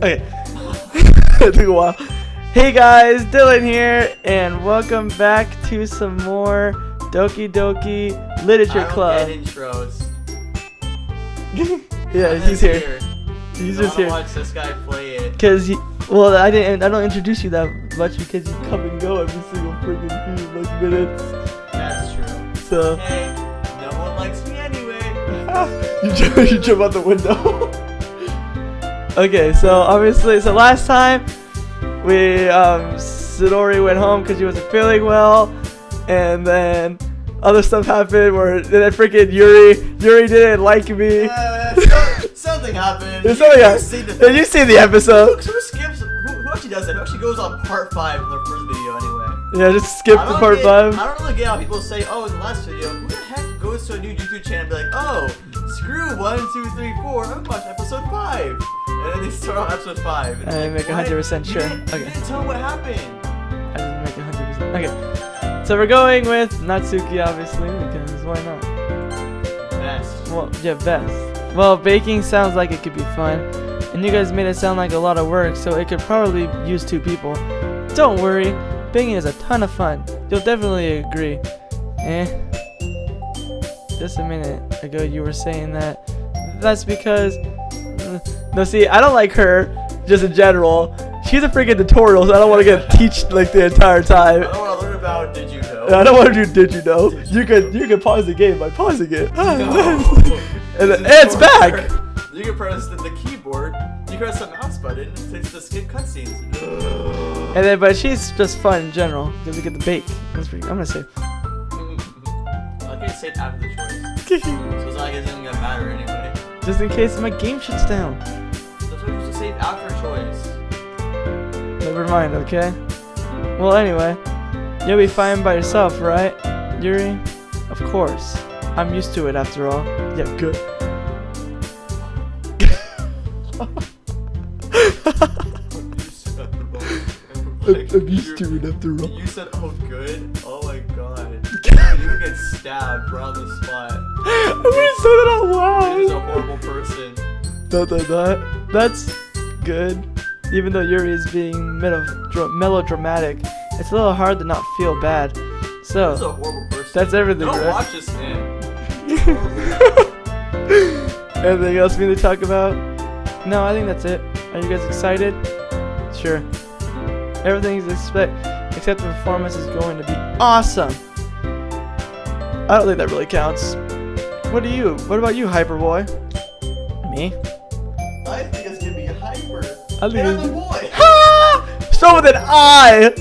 Okay. It took a while. Hey guys, Dylan here, and welcome back to some more Doki Literature Club. I don't get intros. Yeah, he's here. He's just here. Watch this guy play it. Well, I don't introduce you that much because you come and go every single freaking few minutes. That's true. So. Hey, no one likes me anyway. You jump out the window. Okay, so last time Sidori went home because she wasn't feeling well, and then other stuff happened where then freaking Yuri didn't like me. Something happened. Did you see the episode? Who skips? Who actually does that? Who actually goes on part 5 in their first video anyway? Yeah, just skip to part 5. I don't really get how people say, oh, in the last video, who the heck goes to a new YouTube channel and be like, oh, screw 1, 2, 3, 4, I'm gonna watch episode 5. And then they start on episode 5. I didn't make 100% sure. You didn't tell what happened. I didn't make 100%. Okay. So we're going with Natsuki, obviously, because why not? Best. Well, yeah, best. Well, baking sounds like it could be fun. And you guys made it sound like a lot of work, so it could probably use 2 people. Don't worry. Baking is a ton of fun. You'll definitely agree. Just a minute ago you were saying that. That's because... No, see, I don't like her, just in general. She's a freaking tutorial, so I don't want to get teach like the entire time. I don't want to learn about Did You Know. I don't want to do Did You Know. You can pause the game by pausing it. No. and it's back. You can press the keyboard. You can press the mouse button to skip cutscenes. And then, but she's just fun in general because we get the bake. That's pretty. I'm gonna say. I can save after the choice. So it's not gonna matter anyway. Just in case my game shuts down. That's why you should save after choice. Never mind. Okay. Well, anyway, you'll be fine by yourself, right, Yuri? Of course. I'm used to it after all. Yeah, good. I'm used to it after all. You said, oh, good? Oh my god. You would get stabbed right on the spot. I'm gonna say that out loud. You're just a horrible person. That's good. Even though Yuri is being melodramatic, it's a little hard to not feel bad. So, that's a horrible person. That's everything, Don't right? watch this, man. Anything else we need to talk about? No, I think that's it. Are you guys excited? Sure. Everything's except the performance is going to be awesome. I don't think that really counts. What about you, Hyper Boy? Me? I think it's gonna be hyper. I think I'm the boy. So with an I.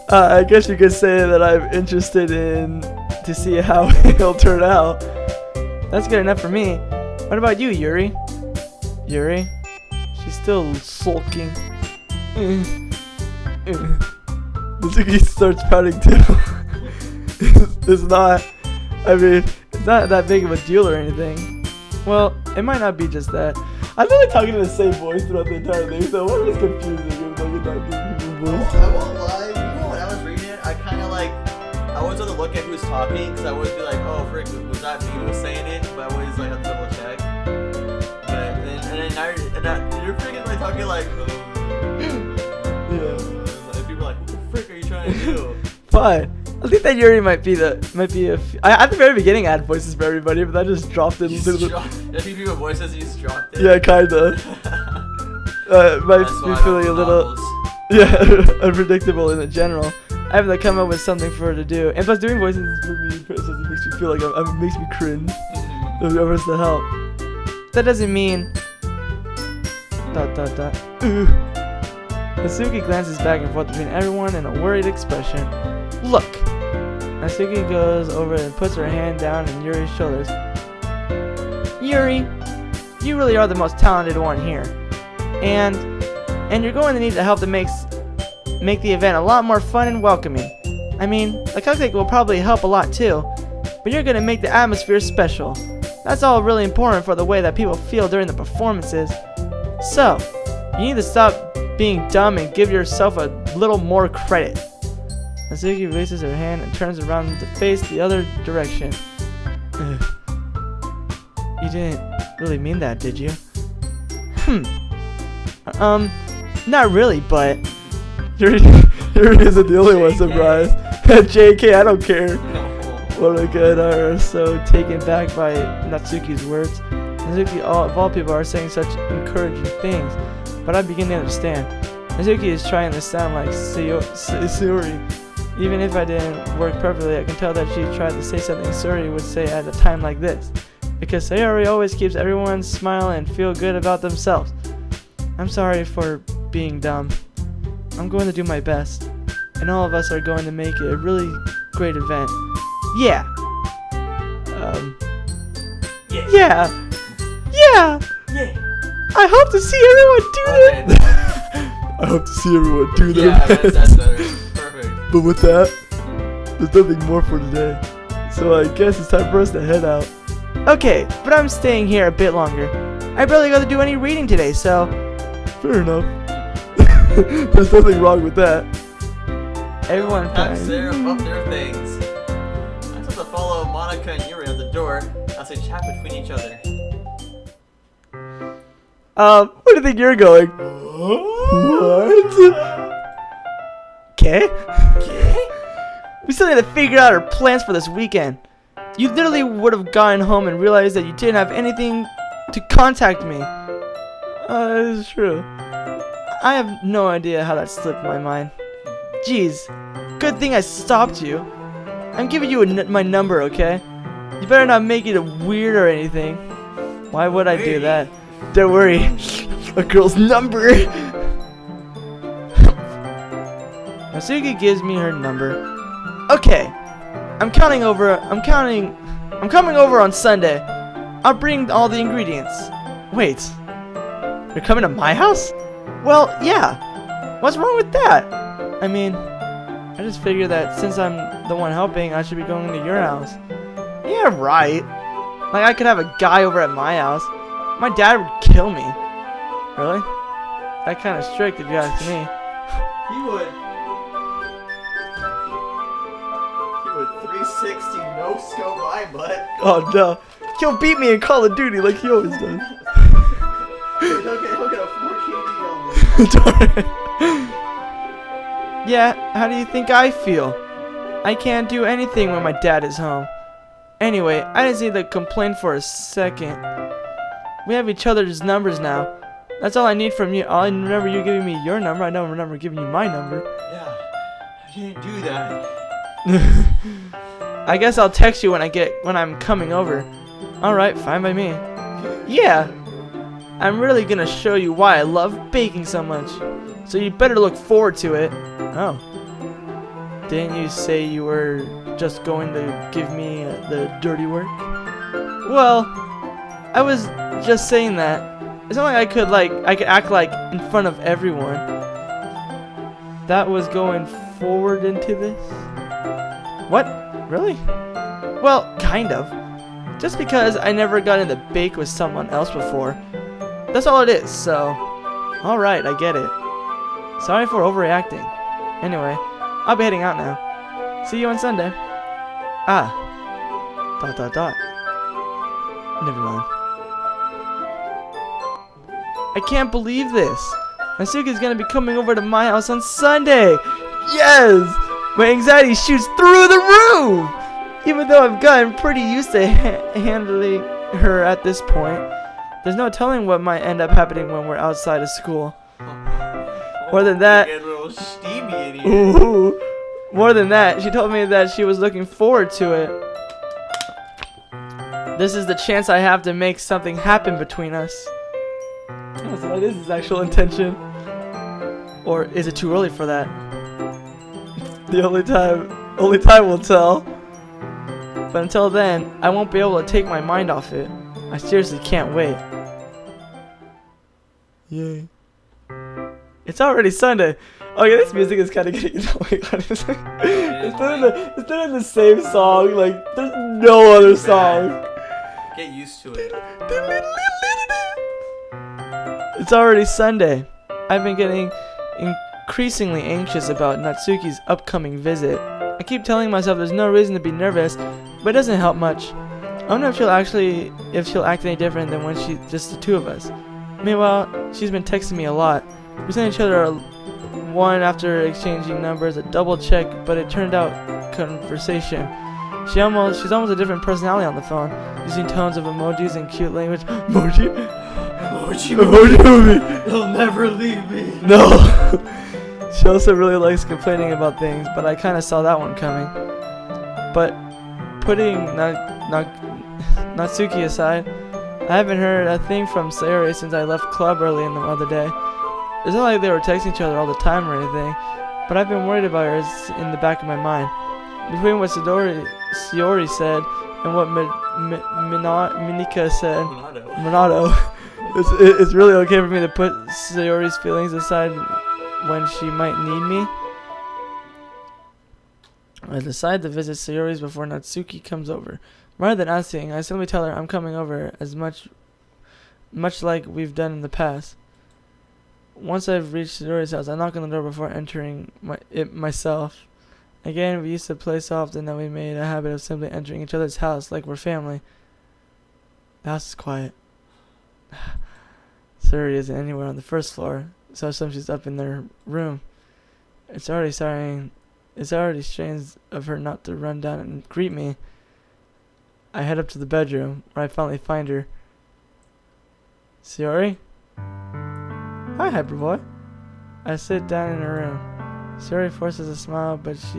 I guess you could say that I'm interested in to see how it'll turn out. That's good enough for me. What about you, Yuri? Yuri? She's still sulking. Natsuki starts pouting too. It's not that big of a deal or anything. Well, it might not be just that. I feel like talking in the same voice throughout the entire thing, so what is confusing if like not giving people voice? I won't lie, when I was reading it, I kind of I always had to look at who's talking, because I would be like, oh frick, was that me who was saying it? But I always have to double check. But then you're freaking talking yeah. And people are like, what the frick are you trying to do? Fine. I think that Yuri might be at the very beginning I had voices for everybody, but I just dropped it. I think people voices, you just dropped it. Yeah, kinda. Might be feeling a little unpredictable in general. I have to come up with something for her to do, and plus doing voices for me it makes me feel like it makes me cringe. If it was to help. That doesn't mean. ... Natsuki glances back and forth between everyone in a worried expression. Look! Natsuki goes over and puts her hand down on Yuri's shoulders. Yuri, you really are the most talented one here. And you're going to need the help that make the event a lot more fun and welcoming. I mean, the cupcake will probably help a lot too, but you're going to make the atmosphere special. That's all really important for the way that people feel during the performances. So, you need to stop being dumb and give yourself a little more credit. Natsuki raises her hand and turns around to face the other direction. You didn't really mean that, did you? Not really, but Yuri isn't the only one surprised. JK, I don't care. No. What a good are so taken back by Natsuki's words. Natsuki, of all people, are saying such encouraging things, but I begin to understand. Natsuki is trying to sound like Sayori. Even if I didn't work perfectly, I can tell that she tried to say something Sayori would say at a time like this. Because Sayori always keeps everyone smile and feel good about themselves. I'm sorry for being dumb. I'm going to do my best. And all of us are going to make it a really great event. Yeah. Yeah. Yeah. I hope to see everyone do that. I hope to see everyone do their Yeah, best. that's better. Perfect. But with that, there's nothing more for today. So I guess it's time for us to head out. Okay, but I'm staying here a bit longer. I barely got to do any reading today, so... Fair enough. There's nothing wrong with that. Everyone Have Sarah up their things. I just have to follow Monica and Yuri at the door as they chat between each other. Where do you think you're going? What? Okay. We still need to figure out our plans for this weekend. You literally would have gone home and realized that you didn't have anything to contact me. It's true. I have no idea how that slipped my mind. Jeez, good thing I stopped you. I'm giving you my number, okay? You better not make it weird or anything. Why would I do that? Don't worry, a girl's number. Natsuki gives me her number. Okay, I'm coming over on Sunday. I'll bring all the ingredients. Wait, you're coming to my house? Well, yeah. What's wrong with that? I mean, I just figured that since I'm the one helping, I should be going to your house. Yeah, right. Like, I could have a guy over at my house. My dad would kill me. Really? That kind of strict if you ask me. He would 360 no scope my butt. Oh no. He'll beat me in Call of Duty like he always does. He'll get a 4KD on me. Yeah, how do you think I feel? I can't do anything when my dad is home. Anyway, I just need to complain for a second. We have each other's numbers now. That's all I need from you. I remember you giving me your number. I don't remember giving you my number. Yeah, I can't do that. I guess I'll text you when I'm coming over. Alright, fine by me. Yeah. I'm really gonna show you why I love baking so much. So you better look forward to it. Oh. Didn't you say you were just going to give me the dirty work? Well, I was just saying that. It's not like I could act like in front of everyone. That was going forward into this? What? Really? Well, kind of. Just because I never got in the bake with someone else before. That's all it is, so... Alright, I get it. Sorry for overreacting. Anyway, I'll be heading out now. See you on Sunday. Ah. ... Never mind. I can't believe this. Natsuki's gonna be coming over to my house on Sunday. Yes! My anxiety shoots through the roof! Even though I've gotten pretty used to handling her at this point, there's no telling what might end up happening when we're outside of school. More than that, Get a little steamy in here. ooh, more than that, she told me that she was looking forward to it. This is the chance I have to make something happen between us. So what is his actual intention? Or is it too early for that? The only time will tell. But until then, I won't be able to take my mind off it. I seriously can't wait. Yay. It's already Sunday. Okay, this music is kind of getting annoying. It's not in the same song. Like, there's no other song. Get used to it. It's already Sunday. I've been getting increasingly anxious about Natsuki's upcoming visit. I keep telling myself there's no reason to be nervous, but it doesn't help much. I wonder if she'll act any different than when just the two of us. Meanwhile, she's been texting me a lot. We sent each other one after exchanging numbers, a double check, but it turned out conversation. She's almost a different personality on the phone, using tones of emojis and cute language. Emoji movie. He'll never leave me. No. She also really likes complaining about things, but I kind of saw that one coming. But putting Natsuki aside, I haven't heard a thing from Sayori since I left club early in the other day. It's not like they were texting each other all the time or anything, but I've been worried about her in the back of my mind. Between what Sayori said and what Minika said, Minato, it's really okay for me to put Sayori's feelings aside when she might need me. I decide to visit Sayori's before Natsuki comes over. Rather than asking, I simply tell her I'm coming over, as much like we've done in the past. Once I've reached Sayori's house, I knock on the door before entering it myself. Again, we used to play so often that we made a habit of simply entering each other's house like we're family. The house is quiet. Sayori isn't anywhere on the first floor, so she's up in their room. It's already strange of her not to run down and greet me. I head up to the bedroom, where I finally find her. Sayori? Hi, Hyperboy. I sit down in her room. Sayori forces a smile, but it's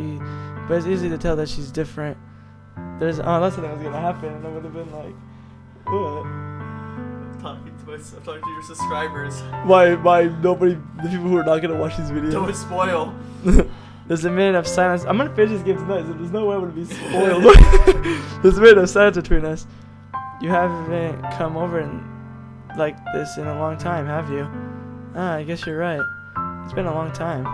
easy to tell that she's different. That's something that was gonna happen, and I would have been like, what? I'm talking to your subscribers. Why nobody, the people who are not gonna watch these videos. Don't spoil. There's a minute of silence. I'm gonna finish this game tonight, so there's no way I'm gonna be spoiled. There's a minute of silence between us. You haven't come over like this in a long time, have you? I guess you're right. It's been a long time.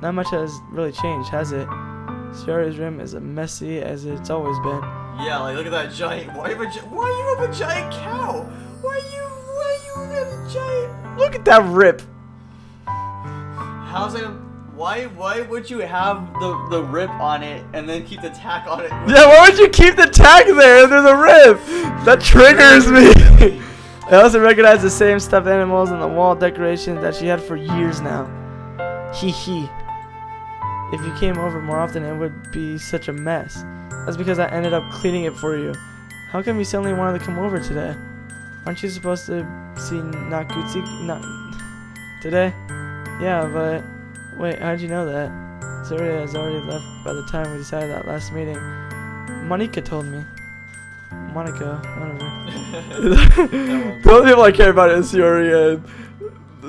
Not much has really changed, has it? Sayori's room is as messy as it's always been. Yeah, like look at that giant. Why you have a giant cow? Why you have a giant? Look at that rip. How's it? Why would you have the rip on it and then keep the tack on it? Yeah, why would you keep the tack there and there's a rip? That triggers me. I also recognize the same stuffed animals and the wall decorations that she had for years now. Hee hee. If you came over more often, it would be such a mess. That's because I ended up cleaning it for you. How come you suddenly wanted to come over today? Aren't you supposed to see Nakutsuki today? Yeah, but wait, how'd you know that? Sayori has already left by the time we decided that last meeting. Monika told me. Monica, whatever. The only people I care about is Sayori and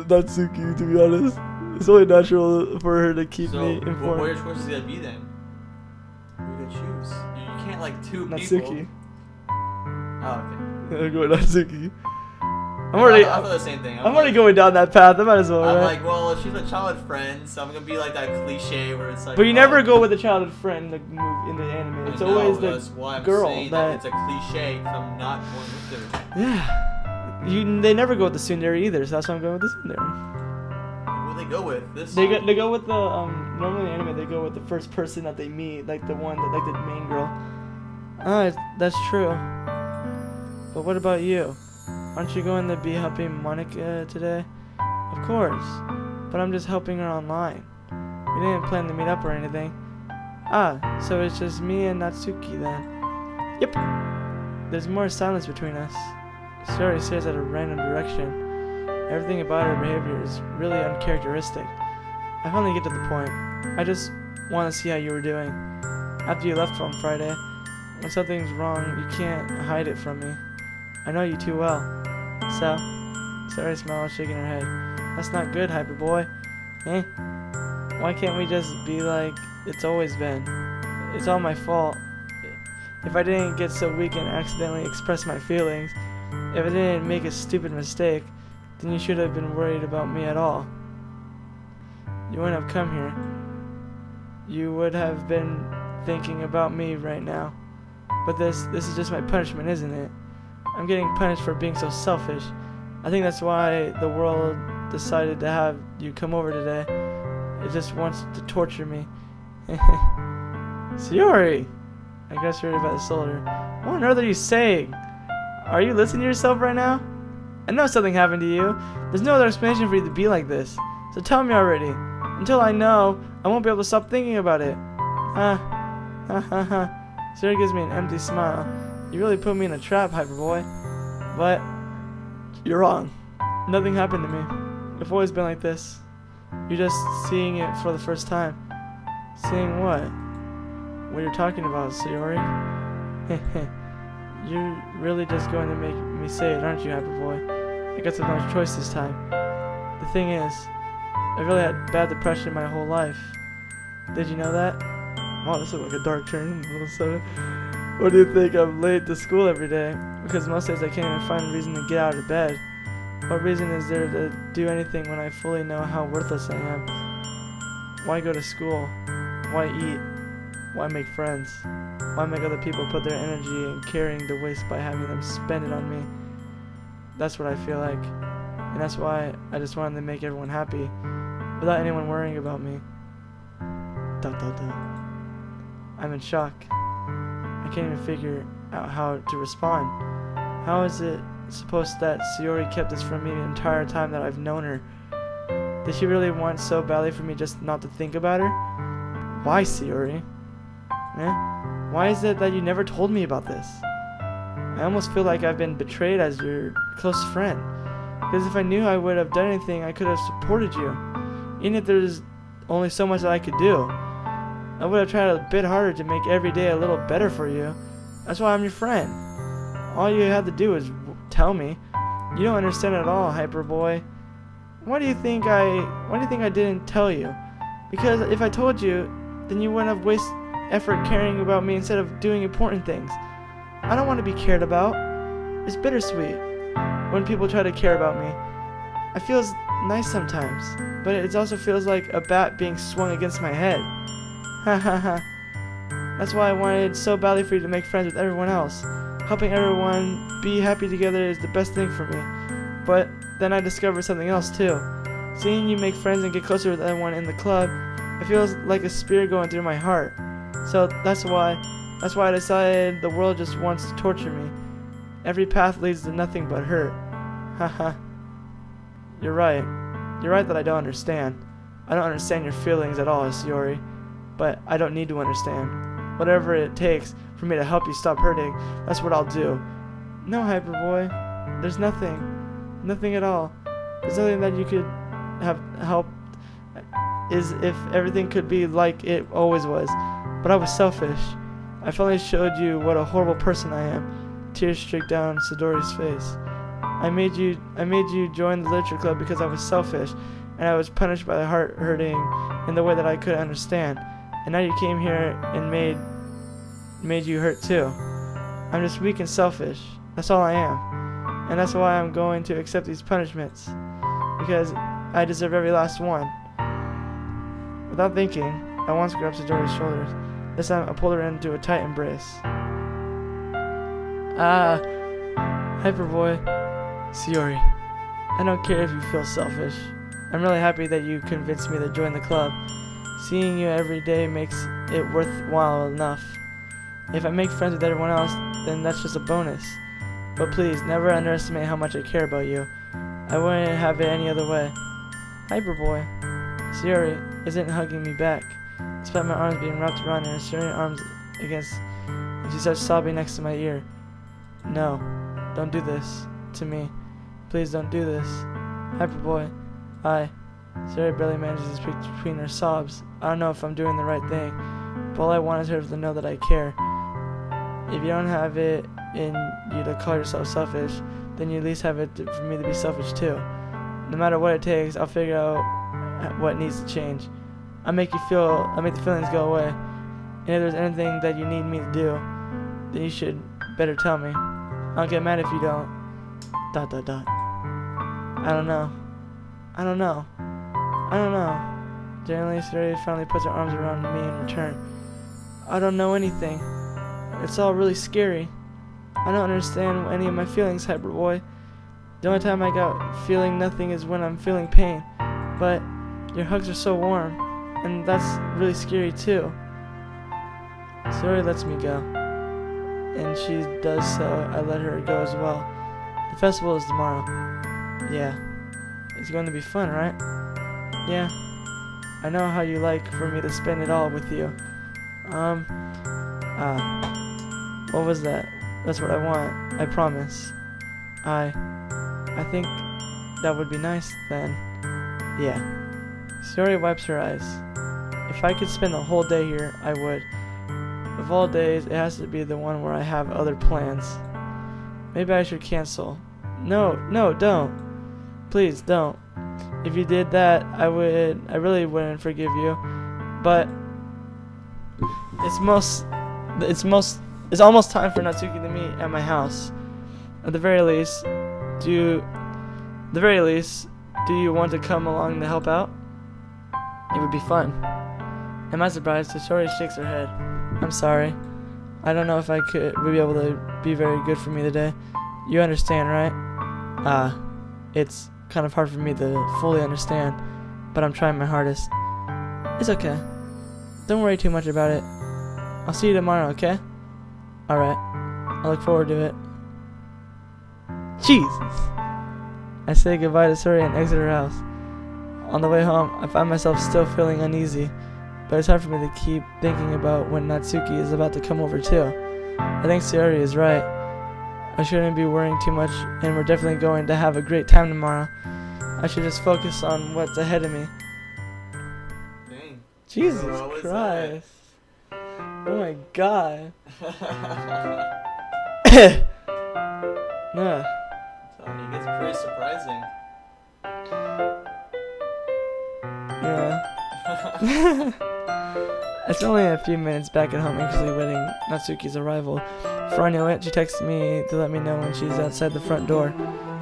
Natsuki, to be honest. It's only natural for her to keep me informed. What are your choices gonna be then? Who are you gonna choose? You can't like two Natsuki. people. Oh, okay. I'm going Natsuki. I thought the same thing. I'm already going down that path. I might as well. I'm right? like, well, she's a childhood friend, so I'm gonna be like that cliche where it's like. But you never go with a childhood friend in the anime. It's always the girl that it's a cliche. Cause I'm not going with her. Yeah. They never go with the tsundere either, so that's why I'm going with the tsundere. Who do they go with? They go with the normally in anime they go with the first person that they meet, like the one that like the main girl. That's true. But what about you? Aren't you going to be helping Monika today? Of course, but I'm just helping her online. We didn't plan to meet up or anything. So it's just me and Natsuki then. Yep. There's more silence between us. Sayori stares at a random direction. Everything about her behavior is really uncharacteristic. I finally get to the point. I just want to see how you were doing. After you left on Friday, when something's wrong, you can't hide it from me. I know you too well. So, Sayori smiled, shaking her head. That's not good, Hyperboy. Why can't we just be like it's always been? It's all my fault. If I didn't get so weak and accidentally express my feelings, if I didn't make a stupid mistake, then you should have been worried about me at all. You wouldn't have come here. You would have been thinking about me right now. But this is just my punishment, isn't it? I'm getting punished for being so selfish. I think that's why the world decided to have you come over today. It just wants to torture me. Sayori! I guess you're about to soldier. What on earth are you saying? Are you listening to yourself right now? I know something happened to you. There's no other explanation for you to be like this. So tell me already. Until I know, I won't be able to stop thinking about it. Sayori gives me an empty smile. You really put me in a trap, Hyperboy. But you're wrong. Nothing happened to me. I've always been like this. You're just seeing it for the first time. Seeing what? What you're talking about, Sayori? You're really just going to make me say it, aren't you, Hyperboy? I guess I have no choice this time. The thing is, I really had bad depression my whole life. Did you know that? Wow, this looks like a dark turn. What do you think? I'm late to school every day because most days I can't even find a reason to get out of bed. What reason is there to do anything when I fully know how worthless I am? Why go to school? Why eat? Why make friends? Why make other people put their energy in carrying the waste by having them spend it on me? That's what I feel like. And that's why I just wanted to make everyone happy without anyone worrying about me. ... I'm in shock. I can't even figure out how to respond. How is it supposed that Sayori kept this from me the entire time that I've known her? Did she really want so badly for me just not to think about her? Why, Sayori? Why is it that you never told me about this? I almost feel like I've been betrayed as your close friend. Because if I knew I would have done anything, I could have supported you. Even if there's only so much that I could do. I would have tried a bit harder to make every day a little better for you. That's why I'm your friend. All you had to do is tell me. You don't understand at all, Hyperboy. Why do you think I didn't tell you? Because if I told you, then you wouldn't have wasted effort caring about me instead of doing important things. I don't want to be cared about. It's bittersweet when people try to care about me. It feels nice sometimes, but it also feels like a bat being swung against my head. That's why I wanted so badly for you to make friends with everyone else. Helping everyone be happy together is the best thing for me. But then I discovered something else too. Seeing you make friends and get closer with everyone in the club, it feels like a spear going through my heart. So that's why I decided the world just wants to torture me. Every path leads to nothing but hurt. Haha. You're right. You're right that I don't understand. I don't understand your feelings at all, Sayori. But I don't need to understand. Whatever it takes for me to help you stop hurting, that's what I'll do. No, Hyperboy. There's nothing. Nothing at all. There's nothing that you could have helped is if everything could be like it always was. But I was selfish. I finally showed you what a horrible person I am. Tears streaked down Sidori's face. I made you join the literature club because I was selfish, and I was punished by the heart hurting in the way that I couldn't understand. And now you came here and made you hurt too. I'm just weak and selfish. That's all I am. And that's why I'm going to accept these punishments. Because I deserve every last one. Without thinking, I once grabbed Sidori's shoulders. This time I pulled her into a tight embrace. Hyperboy. Sayori, I don't care if you feel selfish. I'm really happy that you convinced me to join the club. Seeing you every day makes it worthwhile enough. If I make friends with everyone else, then that's just a bonus. But please, never underestimate how much I care about you. I wouldn't have it any other way. Hyperboy. Sayori isn't hugging me back, despite my arms being wrapped around her, sharing arms against, and she starts sobbing next to my ear. No, don't do this to me. Please don't do this. Hyperboy. Sayori barely manages to speak between her sobs. I don't know if I'm doing the right thing, but all I want is her to know that I care. If you don't have it in you to call yourself selfish, then you at least have it for me to be selfish too. No matter what it takes, I'll figure out what needs to change. I'll make the feelings go away. And if there's anything that you need me to do, then you should better tell me. I'll get mad if you don't. ... I don't know. Generally, Sayori finally puts her arms around me in return. I don't know anything. It's all really scary. I don't understand any of my feelings, Hyperboy. The only time I got feeling nothing is when I'm feeling pain. But your hugs are so warm, and that's really scary too. Sayori lets me go, and she does so. I let her go as well. The festival is tomorrow. Yeah. It's going to be fun, right? Yeah. I know how you like for me to spend it all with you. What was that? That's what I want. I promise. I think that would be nice then. Yeah. Sayori wipes her eyes. If I could spend the whole day here, I would. Of all days, it has to be the one where I have other plans. Maybe I should cancel. No, don't. Please don't. If you did that, I really wouldn't forgive you. But it's almost time for Natsuki to meet at my house. At the very least, do you want to come along to help out? It would be fun. Am I surprised? Sayori shakes her head. I'm sorry. I don't know if I would be able to be very good for me today. You understand, right? It's kind of hard for me to fully understand, but I'm trying my hardest. It's okay. Don't worry too much about it. I'll see you tomorrow, okay? Alright. I look forward to it. Jesus! I say goodbye to Sayori and exit her house. On the way home, I find myself still feeling uneasy, but it's hard for me to keep thinking about when Natsuki is about to come over too. I think Sayori is right. I shouldn't be worrying too much, and we're definitely going to have a great time tomorrow. I should just focus on what's ahead of me. Dang. Jesus What was Christ. Oh my god. Yeah. He gets pretty surprising. Yeah. It's only a few minutes back at home, anxiously waiting Natsuki's arrival. Before I knew it, she texted me to let me know when she's outside the front door.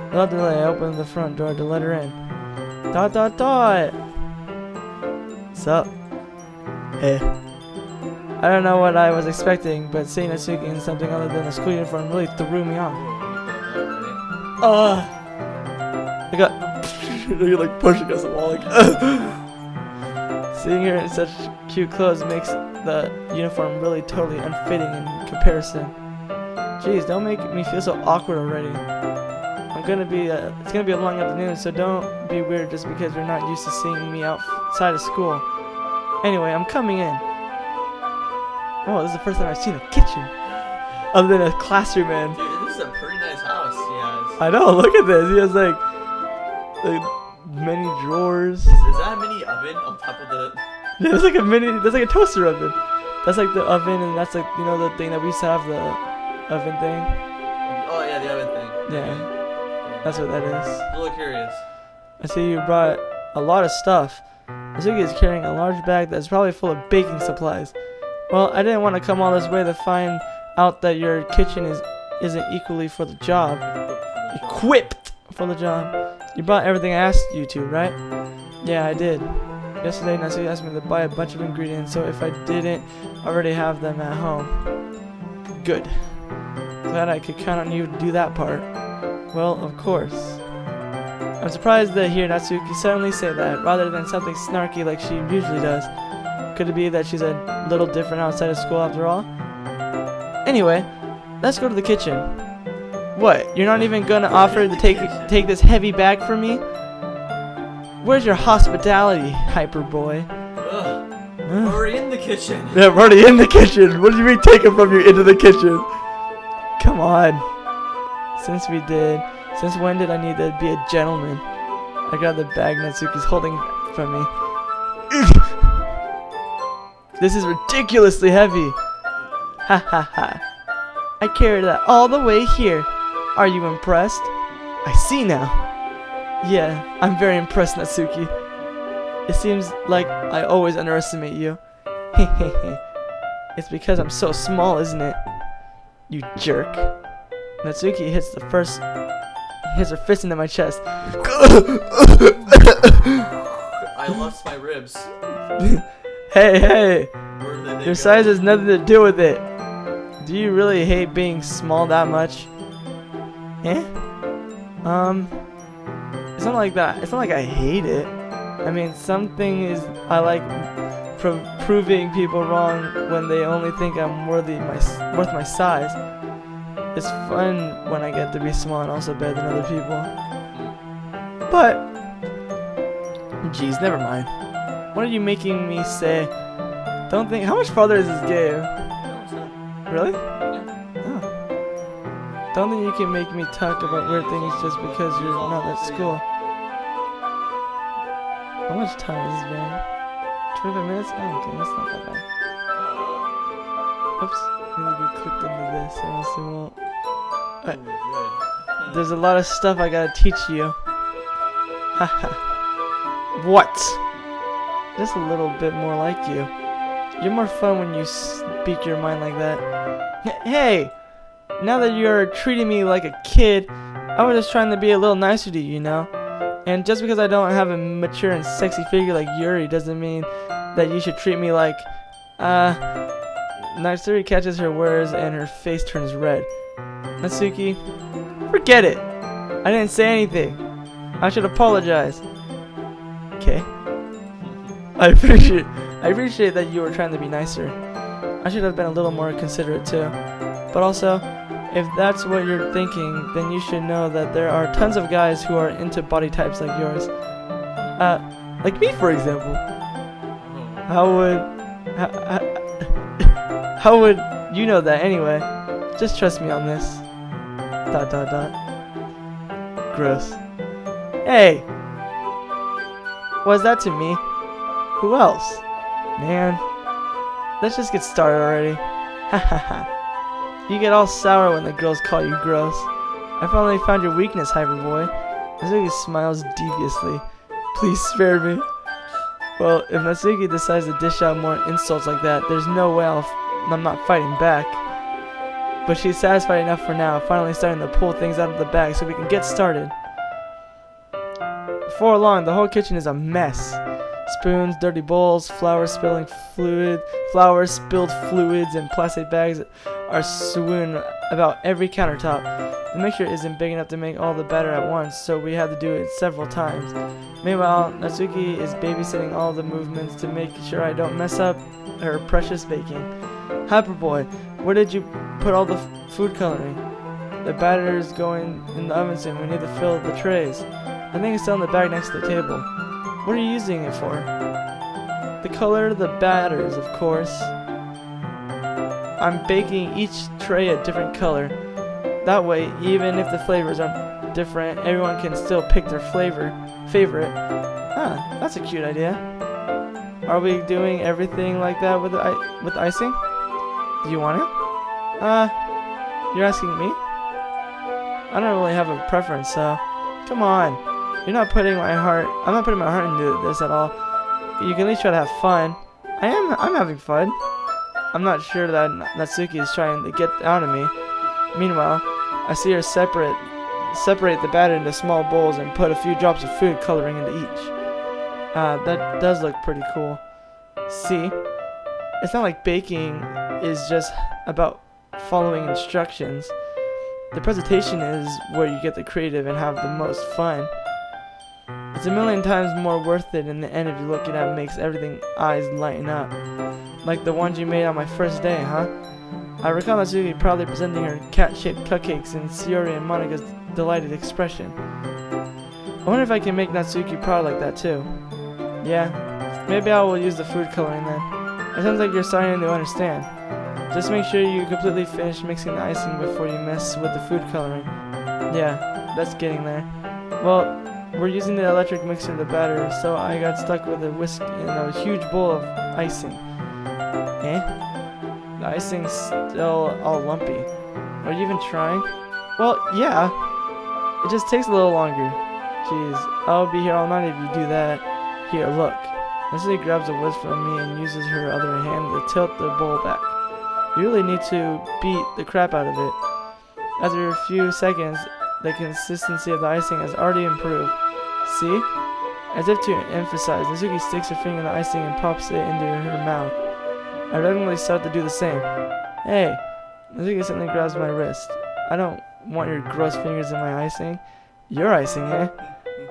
Without delay, I opened the front door to let her in. Dot. Sup? Hey. I don't know what I was expecting, but seeing Natsuki in something other than a school uniform really threw me off. I got like pushing against the wall, like. Seeing her in such cute clothes makes the uniform really totally unfitting in comparison. Jeez, don't make me feel so awkward already. It's gonna be a long afternoon, so don't be weird just because you're not used to seeing me outside of school. Anyway, I'm coming in. Oh, this is the first time I've seen a kitchen, other than a classroom, man. Dude, this is a pretty nice house he has. I know. Look at this. He has like many drawers. Is that a mini oven on top of the... Yeah, there's like a toaster oven. That's like the oven, and that's like, you know, the thing that we used to have, the oven thing. Oh yeah, the oven thing. Yeah, that's what that is. I'm a little curious. I see you brought a lot of stuff. Azuki is carrying a large bag that's probably full of baking supplies. Well, I didn't want to come all this way to find out that your kitchen isn't equally for the job. Equipped for the job. You brought everything I asked you to, right? Yeah, I did. Yesterday, Natsuki asked me to buy a bunch of ingredients, so if I didn't already have them at home. Good. Glad I could count on you to do that part. Well, of course. I'm surprised to hear Natsuki suddenly say that, rather than something snarky like she usually does. Could it be that she's a little different outside of school after all? Anyway, let's go to the kitchen. What? You're not even gonna offer to take this heavy bag from me? Where's your hospitality, hyper boy? We're already in the kitchen. Yeah, we're already in the kitchen. What do you mean taking from you into the kitchen? Come on. Since when did I need to be a gentleman? I grabbed the bag Natsuki's holding from me. This is ridiculously heavy. Ha ha ha. I carried that all the way here. Are you impressed? I see now. Yeah, I'm very impressed, Natsuki. It seems like I always underestimate you. Hehehe. It's because I'm so small, isn't it? You jerk. Natsuki hits her fist into my chest. I lost my ribs. Hey. Where did they Your go? size has nothing to do with it. Do you really hate being small that much? Eh? It's not like that. It's not like I hate it. I mean, something is I like proving people wrong when they only think I'm worth my size. It's fun when I get to be small and also better than other people. But, geez, never mind. What are you making me say? Don't think. How much farther is this game? Really? Oh. Don't think you can make me talk about weird things just because you're not at school. How much time has this been? 25 minutes? Oh, okay, that's not that bad. Oops. Maybe we clicked into this, or else it won't. There's a lot of stuff I gotta teach you. Haha. What? Just a little bit more like you. You're more fun when you speak your mind like that. Hey! Now that you're treating me like a kid, I was just trying to be a little nicer to you, you know? And just because I don't have a mature and sexy figure like Yuri doesn't mean that you should treat me like, Natsuri catches her words and her face turns red. Natsuki, forget it. I didn't say anything. I should apologize. Okay. I appreciate that you were trying to be nicer. I should have been a little more considerate too. But also, if that's what you're thinking, then you should know that there are tons of guys who are into body types like yours. Like me, for example. How would you know that anyway? Just trust me on this. ... Gross. Hey! What's that to me? Who else? Man. Let's just get started already. Hahaha. You get all sour when the girls call you gross. I finally found your weakness, Hyper Boy. Natsuki smiles deviously. Please spare me. Well, if Natsuki decides to dish out more insults like that, there's no way I'm not fighting back. But she's satisfied enough for now, finally starting to pull things out of the bag so we can get started. Before long, the whole kitchen is a mess. Spoons, dirty bowls, flour spilled fluids, and plastic bags are strewn about every countertop. The mixture isn't big enough to make all the batter at once, so we have to do it several times. Meanwhile, Natsuki is babysitting all the movements to make sure I don't mess up her precious baking. Hyperboy, where did you put all the food coloring? The batter is going in the oven soon. We need to fill the trays. I think it's still in the bag next to the table. What are you using it for? The color, the batters, of course. I'm baking each tray a different color. That way, even if the flavors are different, everyone can still pick their favorite. Huh, that's a cute idea. Are we doing everything like that with icing? Do you want it? You're asking me? I don't really have a preference, so come on. I'm not putting my heart into this at all. You can at least try to have fun. I'm having fun. I'm not sure that Natsuki is trying to get out of me. Meanwhile, I see her separate the batter into small bowls and put a few drops of food coloring into each. That does look pretty cool. See? It's not like baking is just about following instructions. The presentation is where you get the creative and have the most fun. It's a million times more worth it in the end if you look at it, makes everything eyes lighten up. Like the ones you made on my first day, huh? I recall Natsuki proudly presenting her cat-shaped cupcakes and Shiori and Monika's delighted expression. I wonder if I can make Natsuki proud like that too. Yeah, maybe I will use the food coloring then. It sounds like you're starting to understand. Just make sure you completely finish mixing the icing before you mess with the food coloring. Yeah, that's getting there. Well, we're using the electric mixer to batter, so I got stuck with a whisk and a huge bowl of icing. Eh? The icing's still all lumpy. Are you even trying? Well, yeah. It just takes a little longer. Jeez, I'll be here all night if you do that. Here, look. Leslie grabs a whisk from me and uses her other hand to tilt the bowl back. You really need to beat the crap out of it. After a few seconds, the consistency of the icing has already improved. See? As if to emphasize, Natsuki sticks her finger in the icing and pops it into her mouth. I reluctantly start to do the same. Hey! Natsuki suddenly grabs my wrist. I don't want your gross fingers in my icing. Your icing, eh?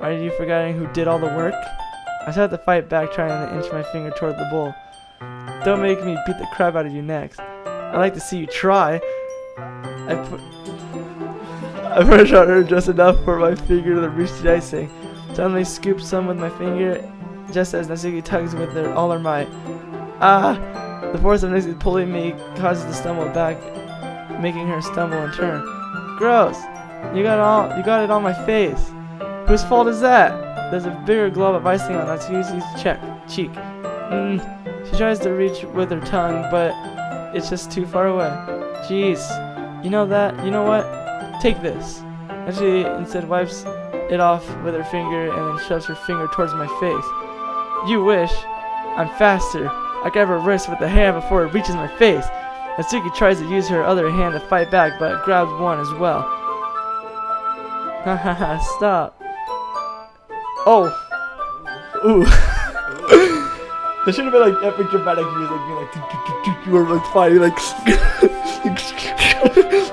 Are you forgetting who did all the work? I started to fight back, trying to inch my finger toward the bowl. Don't make me beat the crap out of you next. I'd like to see you try. I push harder just enough for my finger to reach the icing. Suddenly scoop some with my finger, just as Natsuki tugs with all her might. Ah! The force of Natsuki pulling me causes to stumble back, making her stumble and turn. Gross! You got it on my face. Whose fault is that? There's a bigger glob of icing on Natsuki's cheek. She tries to reach with her tongue, but it's just too far away. Jeez. You know what? Take this. And she instead wipes it off with her finger and then shoves her finger towards my face. You wish. I'm faster. I grab her wrist with the hand before it reaches my face. Natsuki tries to use her other hand to fight back, but grabs one as well. Hahaha, stop. Oh. Ooh. There should have been like epic dramatic music, being like, you were like fighting, like,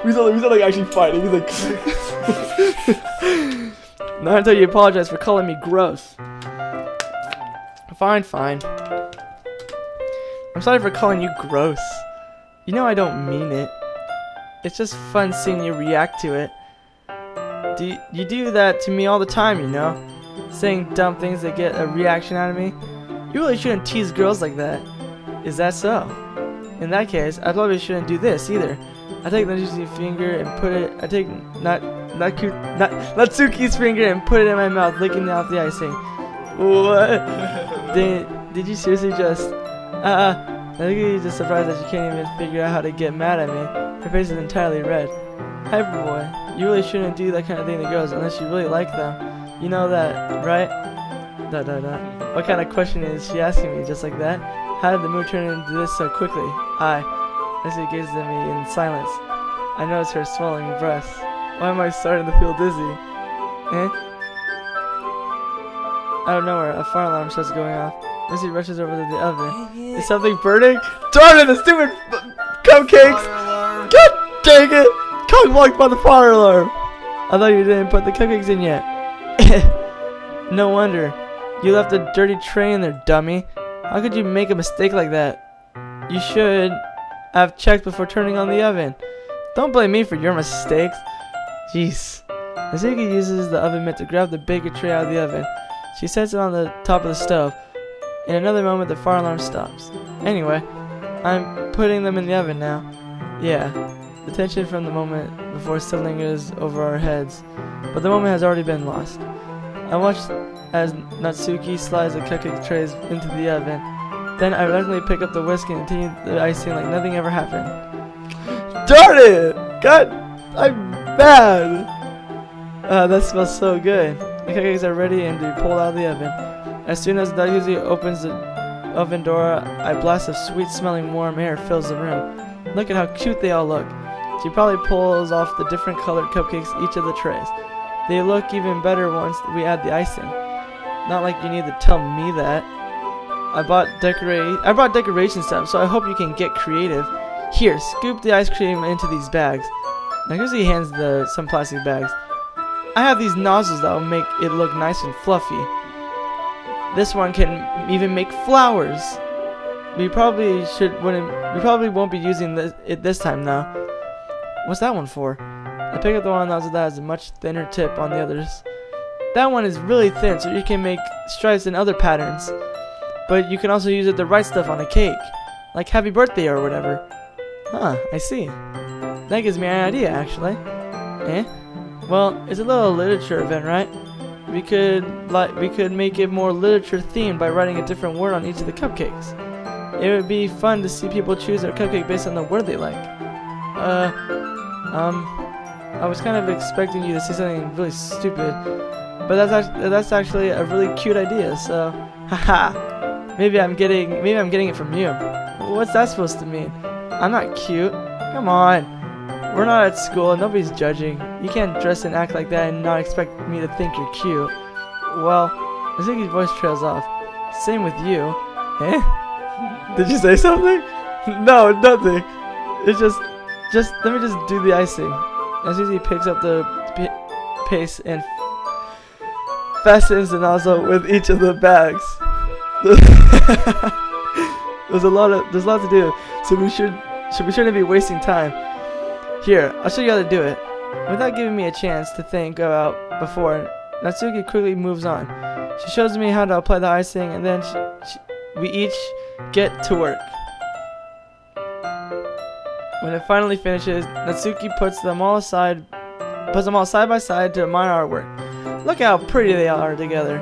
we saw like actually fighting. He's like, not until you apologize for calling me gross. Fine. I'm sorry for calling you gross. You know I don't mean it. It's just fun seeing you react to it. You do that to me all the time, you know? Saying dumb things that get a reaction out of me. You really shouldn't tease girls like that. Is that so? In that case, I probably shouldn't do this either. I take Natsuki's finger and put it. I take Natsuki's finger and put it in my mouth, licking off the icing. What? Did you seriously just? Natsuki is just surprised that she can't even figure out how to get mad at me. Her face is entirely red. Hyperboy, you really shouldn't do that kind of thing to girls unless you really like them. You know that, right? What kind of question is she asking me just like that? How did the mood turn into this so quickly? Natsuki gazes at me in silence. I notice her swelling breasts. Why am I starting to feel dizzy? Out of nowhere, a fire alarm starts going off. Missy rushes over to the oven. Is something burning? Darn it, the stupid cupcakes! God dang it! Cock blocked by the fire alarm! I thought you didn't put the cupcakes in yet. No wonder. You left a dirty tray in there, dummy. How could you make a mistake like that? You should have checked before turning on the oven. Don't blame me for your mistakes. Jeez. Natsuki uses the oven mitt to grab the baking tray out of the oven. She sets it on the top of the stove. In another moment, the fire alarm stops. Anyway, I'm putting them in the oven now. Yeah, the tension from the moment before settling is over our heads, but the moment has already been lost. I watched as Natsuki slides the cupcake trays into the oven. Then I reluctantly pick up the whisk and continue the icing like nothing ever happened. Darn it! God, I'm bad! That smells so good. The cupcakes are ready and to be pulled out of the oven. As soon as Doki opens the oven door, a blast of sweet-smelling warm air fills the room. Look at how cute they all look. She probably pulls off the different colored cupcakes each of the trays. They look even better once we add the icing. Not like you need to tell me that. I brought decoration stuff, so I hope you can get creative. Here, scoop the ice cream into these bags. Nagusi hands some plastic bags. I have these nozzles that will make it look nice and fluffy. This one can even make flowers. We probably won't be using it this time though. What's that one for? I pick up the one nozzle that has a much thinner tip on the others. That one is really thin, so you can make stripes and other patterns. But you can also use it to write stuff on a cake, like happy birthday or whatever. Huh, I see. That gives me an idea, actually. Well, it's a little literature event, right? We could make it more literature themed by writing a different word on each of the cupcakes. It would be fun to see people choose their cupcake based on the word they like. I was kind of expecting you to say something really stupid, but that's actually a really cute idea. So, haha. Maybe I'm getting it from you. What's that supposed to mean? I'm not cute. Come on. We're not at school. Nobody's judging. You can't dress and act like that and not expect me to think you're cute. Well, Natsuki's voice trails off. Same with you. Did you say something? No, nothing. It's just let me just do the icing. Natsuki picks up the paste and fastens the nozzle with each of the bags. There's a lot to do, so we shouldn't be wasting time. Here, I'll show you how to do it. Without giving me a chance to think about before, Natsuki quickly moves on. She shows me how to apply the icing, and then we each get to work. When it finally finishes, Natsuki puts them all side by side to admire our work. Look how pretty they are together.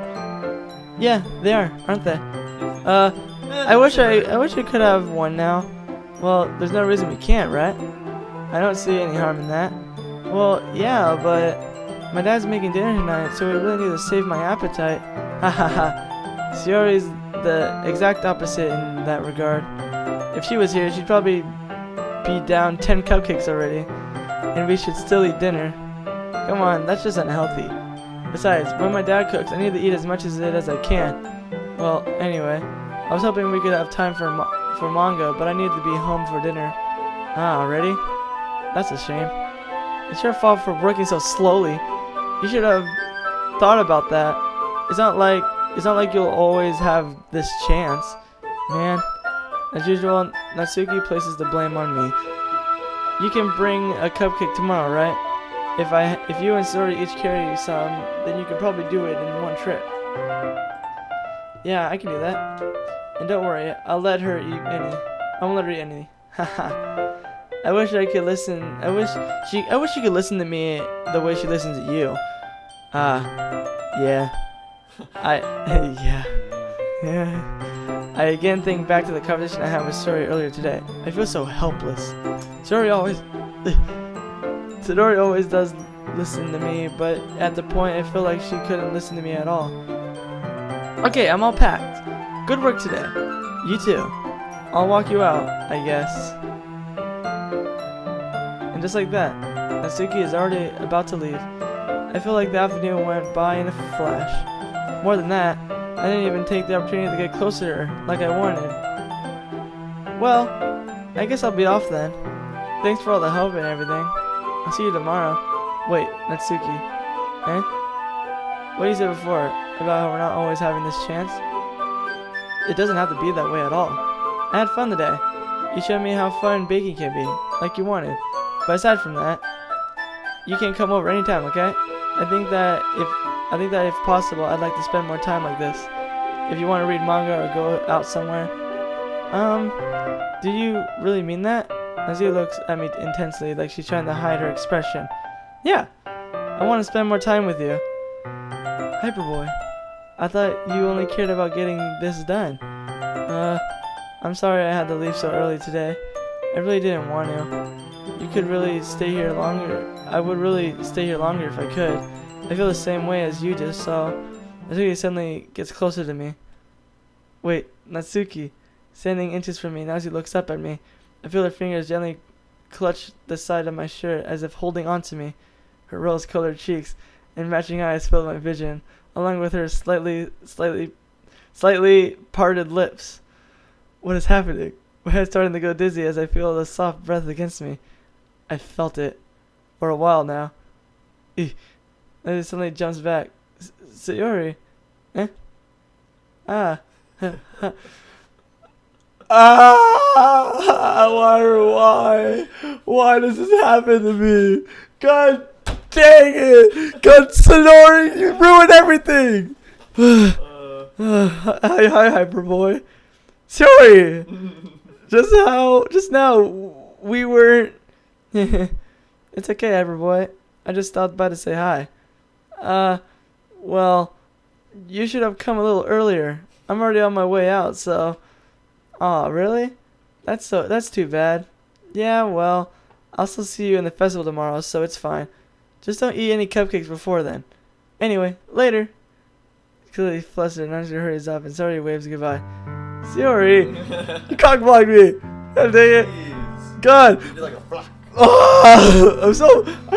Yeah, they are, aren't they? I wish I could have one now. Well, there's no reason we can't, right? I don't see any harm in that. Well, yeah, but my dad's making dinner tonight, so we really need to save my appetite. Ha ha ha. Shiori's the exact opposite in that regard. If she was here, she'd probably be down 10 cupcakes already, and we should still eat dinner. Come on, that's just unhealthy. Besides, when my dad cooks, I need to eat as much of it as I can. Well, anyway, I was hoping we could have time for manga, but I need to be home for dinner. Ah, already? That's a shame. It's your fault for working so slowly. You should have thought about that. It's not like you'll always have this chance. Man, as usual, Natsuki places the blame on me. You can bring a cupcake tomorrow, right? If you and Sori each carry some, then you can probably do it in one trip. Yeah, I can do that. And don't worry, I'll let her eat any. I won't let her eat any. Haha. I wish I could listen. I wish she could listen to me the way she listens to you. Yeah. Yeah. I again think back to the conversation I had with Sori earlier today. I feel so helpless. Sori always does listen to me, but at the point I feel like she couldn't listen to me at all. Okay, I'm all packed. Good work today. You too. I'll walk you out, I guess. And just like that, Natsuki is already about to leave. I feel like the afternoon went by in a flash. More than that, I didn't even take the opportunity to get closer to her like I wanted. Well, I guess I'll be off then. Thanks for all the help and everything. I'll see you tomorrow. Wait, Natsuki. Eh? What you said before about how we're not always having this chance? It doesn't have to be that way at all. I had fun today. You showed me how fun baking can be, like you wanted. But aside from that, you can come over anytime, okay? I think that if possible, I'd like to spend more time like this. If you want to read manga or go out somewhere. Do you really mean that? Nazu looks at me intensely, like she's trying to hide her expression. Yeah, I want to spend more time with you. Hyperboy, I thought you only cared about getting this done. I'm sorry I had to leave so early today. I really didn't want to. You could really stay here longer. I would really stay here longer if I could. I feel the same way as you just saw. Natsuki suddenly gets closer to me. Wait, Natsuki. Standing inches from me, Natsuki looks up at me. I feel her fingers gently clutch the side of my shirt as if holding on to me. Her rose-colored cheeks and matching eyes fill my vision, along with her slightly parted lips. What is happening? My head's starting to go dizzy as I feel the soft breath against me. I felt it. For a while now. Then it suddenly jumps back. Sayori? Eh? Ah. Why does this happen to me? God dang it! God, Sayori, you ruined everything! Hi, Hyperboy. Sorry! Just now, we weren't... It's okay, Hyperboy. I just stopped by to say hi. Well, you should have come a little earlier. I'm already on my way out, so... Aw, really? That's too bad. Yeah, well, I'll still see you in the festival tomorrow, so it's fine. Just don't eat any cupcakes before then. Anyway, later. Clearly flustered, Nancy hurries up and Sayori waves goodbye. Sayori! You cockblocked me! God dang it! Jeez. God! You did like a block. Oh, I'm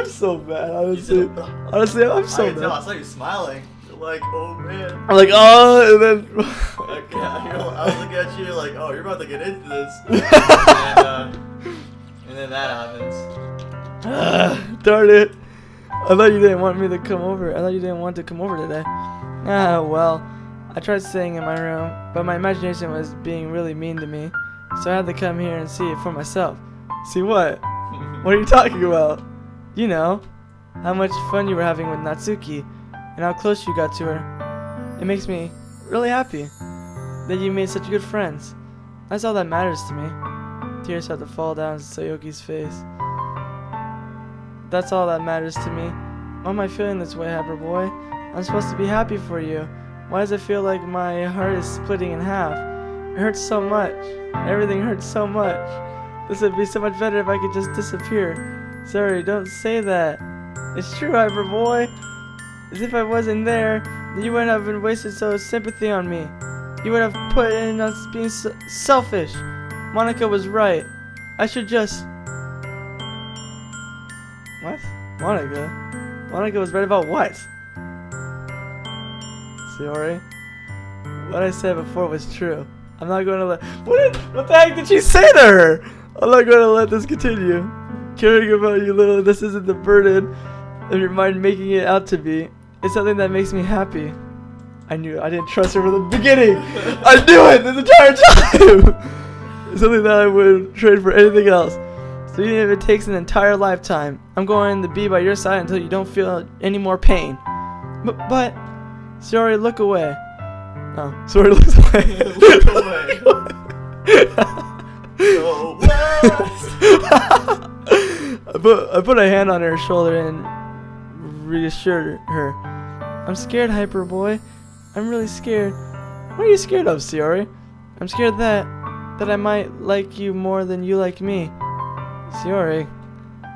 so mad, honestly. Honestly, I'm so I can tell. mad. I saw you smiling. You're like, oh man. I'm like, oh, and then... Like, yeah, I was looking at you like, oh, you're about to get into this. And then that happens. Darn it. I thought you didn't want me to come over. I thought you didn't want to come over today. Ah, well. I tried staying in my room, but my imagination was being really mean to me. So I had to come here and see it for myself. See what? What are you talking about? You know, how much fun you were having with Natsuki, and how close you got to her. It makes me really happy that you made such good friends. That's all that matters to me. Tears start to fall down Sayoki's face. That's all that matters to me. Why am I feeling this way, Hyper Boy? I'm supposed to be happy for you. Why does it feel like my heart is splitting in half? It hurts so much. Everything hurts so much. This would be so much better if I could just disappear. Sorry, don't say that. It's true, Hyper Boy. As if I wasn't there, then you wouldn't have been wasted so sympathy on me. You would have put in us being selfish. Monica was right. I should just... What? Monica? Monica was right about what? Sayori? What I said before was true. I'm not going to let... What the heck did she say to her? I'm not going to let this continue. Caring about you, little, this isn't the burden of your mind making it out to be. It's something that makes me happy. I knew it. I didn't trust her from the beginning. I knew it this entire time. It's something that I would trade for anything else. So even if it takes an entire lifetime, I'm going to be by your side until you don't feel any more pain. But, Sayori, look away. Oh, Sayori looks away. Look away. I put a hand on her shoulder and reassured her. I'm scared, Hyper Boy. I'm really scared. What are you scared of, Sayori? I'm scared that I might like you more than you like me. Sayori,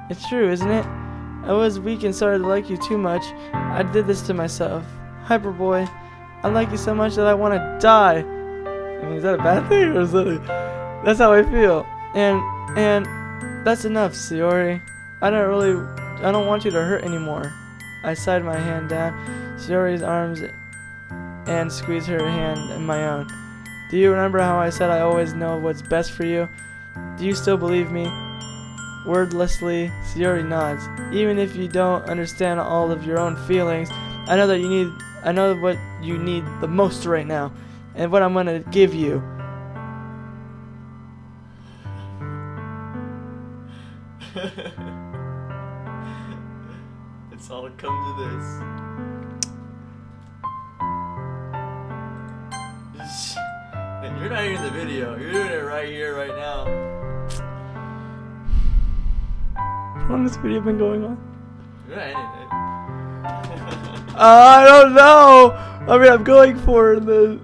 it's true, isn't it? I was weak and started to like you too much. I did this to myself. Hyper Boy, I like you so much that I want to die. I mean, is that a bad thing or is that that's how I feel? And that's enough, Sayori. I don't want you to hurt anymore. I slide my hand down Sayori's arms and squeeze her hand in my own. Do you remember how I said I always know what's best for you? Do you still believe me? Wordlessly, Sayori nods. Even if you don't understand all of your own feelings, I know what you need the most right now, and what I'm gonna give you. It's all come to this. And you're not even in the video. You're doing it right here, right now. How long has this video been going on? You're not in it. I don't know. I mean, I'm going for the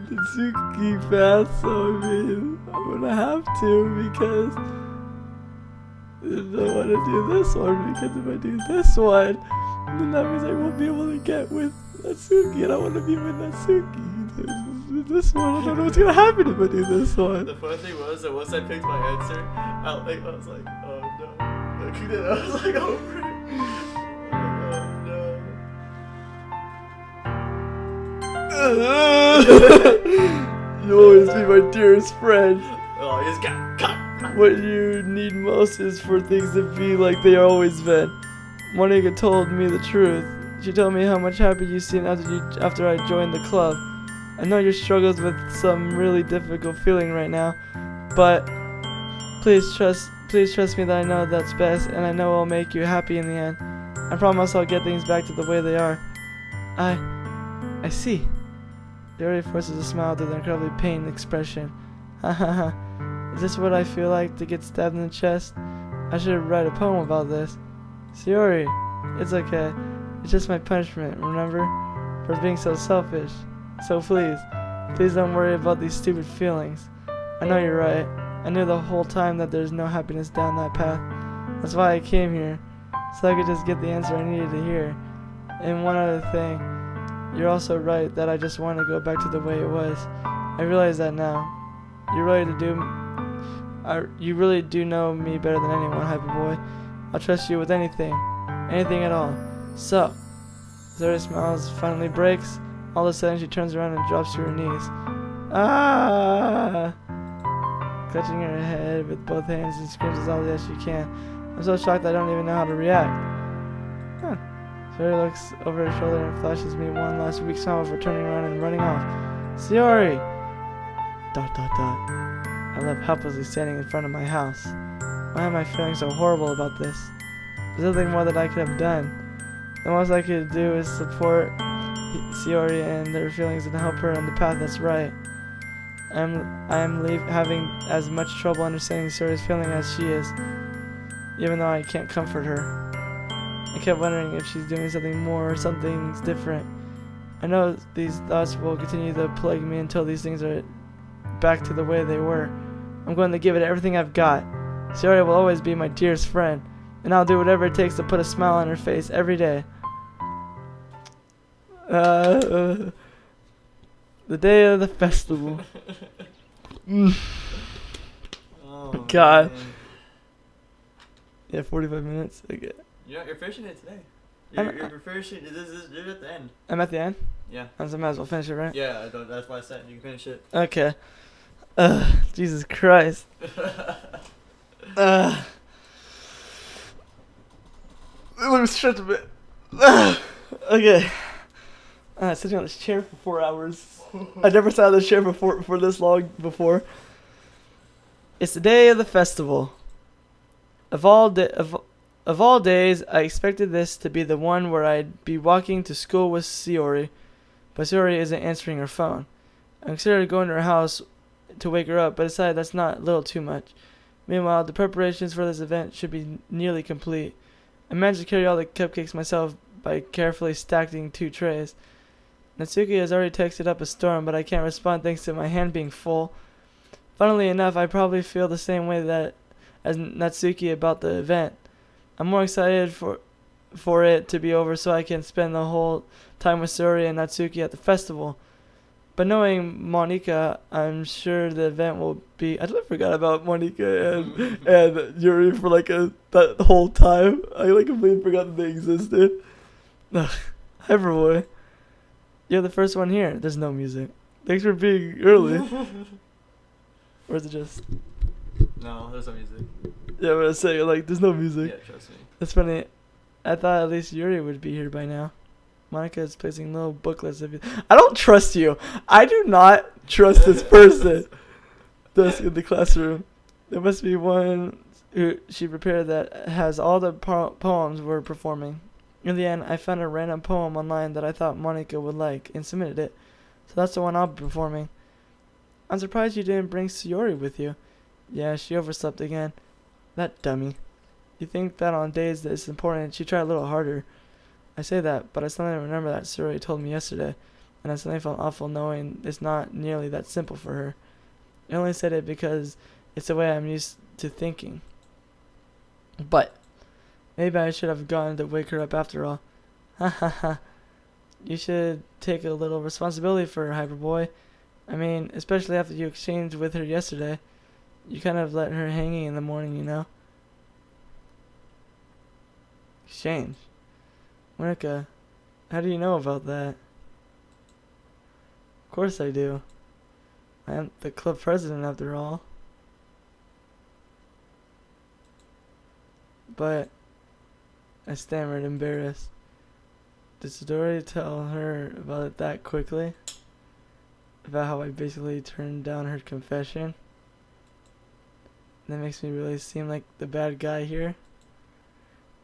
Suki path, so I mean, I'm gonna have to because I don't want to do this one. Because if I do this one, then that means I won't be able to get with Natsuki, and I want to be with Natsuki. This one, I don't know what's gonna happen if I do this one. The funny thing was that once I picked my answer, I was like, oh no. I was like, oh frick. You'll always be my dearest friend. Oh, he's got. What you need most is for things to be like they always been. Monica told me the truth. She told me how much happy you seemed after I joined the club. I know your struggles with some really difficult feeling right now, but please trust me that I know that's best, and I know I'll make you happy in the end. I promise I'll get things back to the way they are. I see. Sayori forces a smile to the incredibly pained expression. Hahaha. Is this what I feel like to get stabbed in the chest? I should write a poem about this. Sayori, it's okay. It's just my punishment, remember? For being so selfish. So please don't worry about these stupid feelings. I know you're right. I knew the whole time that there's no happiness down that path. That's why I came here, so I could just get the answer I needed to hear. And one other thing, you're also right that I just want to go back to the way it was. I realize that now. You really do know me better than anyone, Hyper Boy. I'll trust you with anything at all. So, Sayori's smile finally breaks. All of a sudden, she turns around and drops to her knees. Ah! Clutching her head with both hands and screams as loudly as she can. I'm so shocked I don't even know how to react. Huh. Sayori looks over her shoulder and flashes me one last weak smile before turning around and running off. Sayori! ... I left helplessly standing in front of my house. Why am I feeling so horrible about this? There's nothing more that I could have done. The most I could do is support Shiori and their feelings and help her on the path that's right. Having as much trouble understanding Shiori's feeling as she is, even though I can't comfort her. I kept wondering if she's doing something more or something's different. I know these thoughts will continue to plague me until these things are back to the way they were. I'm going to give it everything I've got. Shiori will always be my dearest friend, and I'll do whatever it takes to put a smile on her face every day. The day of the festival. Oh, God. man. Yeah, 45 minutes. Okay. You're finishing it today. I'm- You're finishing. You're at the end. I'm at the end? Yeah. I might as well finish it, right? Yeah. That's why I said you can finish it. Okay. Jesus Christ. Let me stretch a bit. Okay. Sitting on this chair for 4 hours. I never sat on this chair for this long before. It's the day of the festival. Of all days, I expected this to be the one where I'd be walking to school with Shiori, but Shiori isn't answering her phone. I considered going to her house to wake her up, but decided that's not a little too much. Meanwhile, the preparations for this event should be nearly complete. I managed to carry all the cupcakes myself by carefully stacking 2 trays. Natsuki has already texted up a storm, but I can't respond thanks to my hand being full. Funnily enough, I probably feel the same way as Natsuki about the event. I'm more excited for it to be over so I can spend the whole time with Shiori and Natsuki at the festival. But knowing Monica, I'm sure the event will be... I totally forgot about Monica and Yuri for that whole time. I completely forgot that they existed. Ugh. Hi, boy. You're the first one here. There's no music. Thanks for being early. Or is it just... No, there's no music. Yeah, but I was saying, there's no music. Yeah, trust me. That's funny. I thought at least Yuri would be here by now. Monica is placing little booklets of you. I don't trust you. I do not trust this person. Desk in the classroom. There must be one who she prepared that has all the poems we're performing. In the end, I found a random poem online that I thought Monica would like and submitted it. So that's the one I'll be performing. I'm surprised you didn't bring Shiori with you. Yeah, she overslept again. That dummy. You think that on days that it's important, she'd try a little harder. I say that, but I suddenly remember that Shiori told me yesterday, and I suddenly felt awful knowing it's not nearly that simple for her. I only said it because it's the way I'm used to thinking. But maybe I should have gone to wake her up after all. Ha ha ha. You should take a little responsibility for her, Hyperboy. I mean, especially after you exchanged with her yesterday. You kind of let her hanging in the morning, you know? Exchange? Monica, how do you know about that? Of course I do. I am the club president after all. But I stammered, embarrassed. Did Sidori tell her about it that quickly? About how I basically turned down her confession? That makes me really seem like the bad guy here.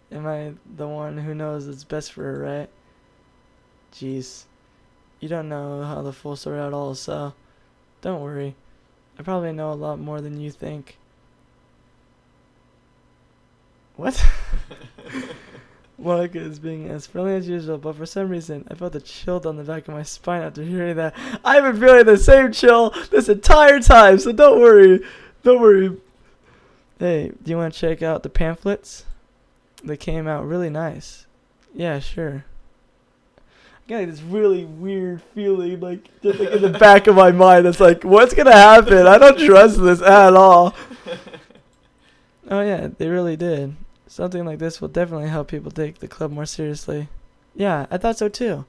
Am I the one who knows what's best for her, right? Jeez. You don't know how the full story at all, so don't worry. I probably know a lot more than you think. What? Monica is being as friendly as usual, but for some reason, I felt a chill down the back of my spine after hearing that. I've been feeling the same chill this entire time, so don't worry. Don't worry. Hey, do you want to check out the pamphlets? They came out really nice. Yeah, sure. I got this really weird feeling, just in the back of my mind. It's like, what's gonna happen? I don't trust this at all. Oh yeah, they really did. Something like this will definitely help people take the club more seriously. Yeah, I thought so too.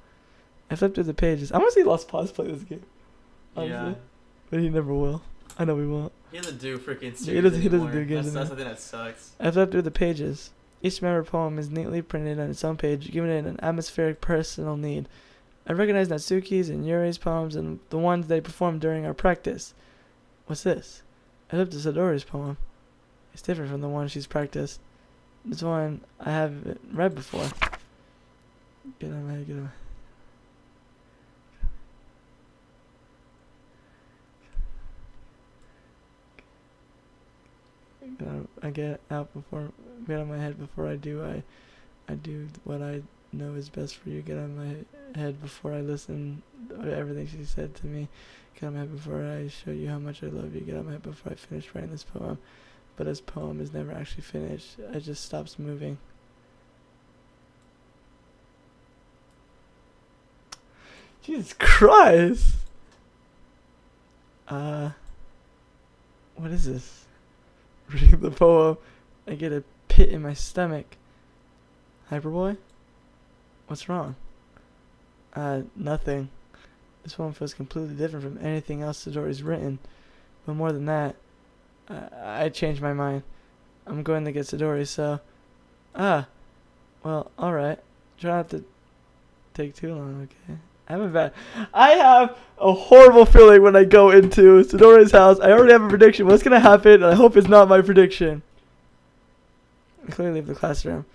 I flipped through the pages. I want to see Lost Pause play this game. Honestly. Yeah. But he never will. I know we won't. He doesn't do freaking series He doesn't anymore. do games That's anymore. something that sucks. I flipped through the pages. Each member poem is neatly printed on its own page, giving it an atmospheric personal need. I recognize Natsuki's and Yuri's poems and the ones they performed during our practice. What's this? I flipped to Sidori's poem. It's different from the one she's practiced. This one I haven't read before. Get out of my head, get out of my head. I get out of my head before I do. I do what I know is best for you. Get out of my head before I listen to everything she said to me. Get out of my head before I show you how much I love you. Get out of my head before I finish writing this poem. But this poem is never actually finished. It just stops moving. Jesus Christ! What is this? Reading the poem, I get a pit in my stomach. Hyperboy? What's wrong? Nothing. This poem feels completely different from anything else Sidori's written. But more than that, I changed my mind. I'm going to get Sidori, so... well, alright. Try not to take too long, okay? I have a horrible feeling when I go into Sidori's house. I already have a prediction. What's going to happen? And I hope it's not my prediction. I clearly leave the classroom.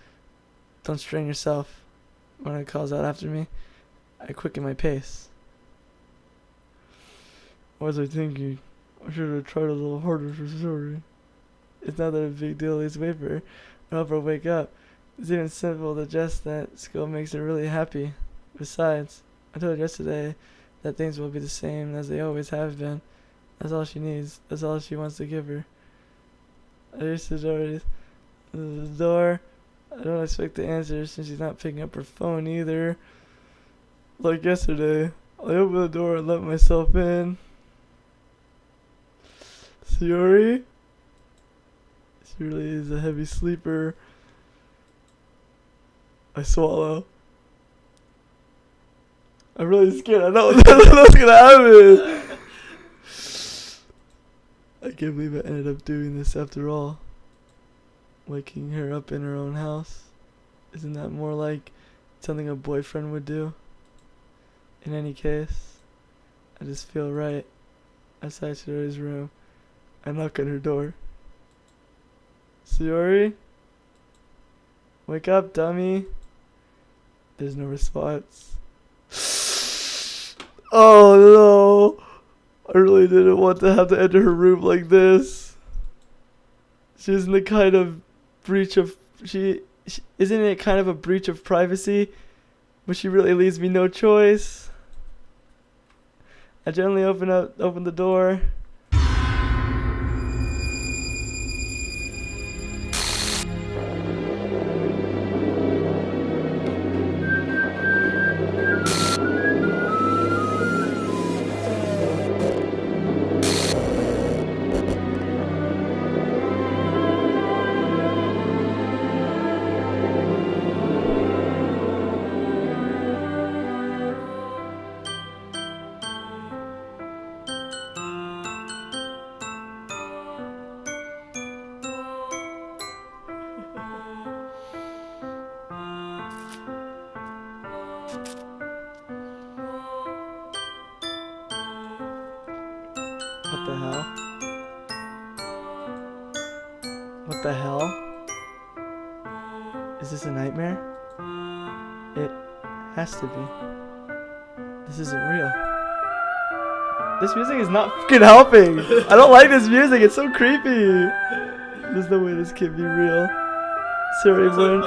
Don't strain yourself. When it calls out after me, I quicken my pace. What was I thinking? I should have tried a little harder for Sidori. It's not that a big deal. At least wait for her. I hope her wake up. It's even simple to just that. School makes her really happy. Besides, I told her yesterday that things will be the same as they always have been. That's all she needs. That's all she wants to give her. I reached the door. I don't expect the answer since she's not picking up her phone either. Like yesterday, I opened the door and let myself in. Sayori? She really is a heavy sleeper. I swallow. I'm really scared. I know what's gonna happen. I can't believe I ended up doing this after all. Waking her up in her own house. Isn't that more like something a boyfriend would do? In any case, I just feel right. Outside Sayori's room, I knock on her door. Sayori? Wake up, dummy. There's no response. Oh no! I really didn't want to have to enter her room like this. She isn't the kind of breach of isn't it kind of a breach of privacy? But she really leaves me no choice. I gently open the door. What the hell? What the hell? Is this a nightmare? It has to be. This isn't real. This music is not fucking helping. I don't like this music. It's so creepy. There's no way this can be real. Sorry, man.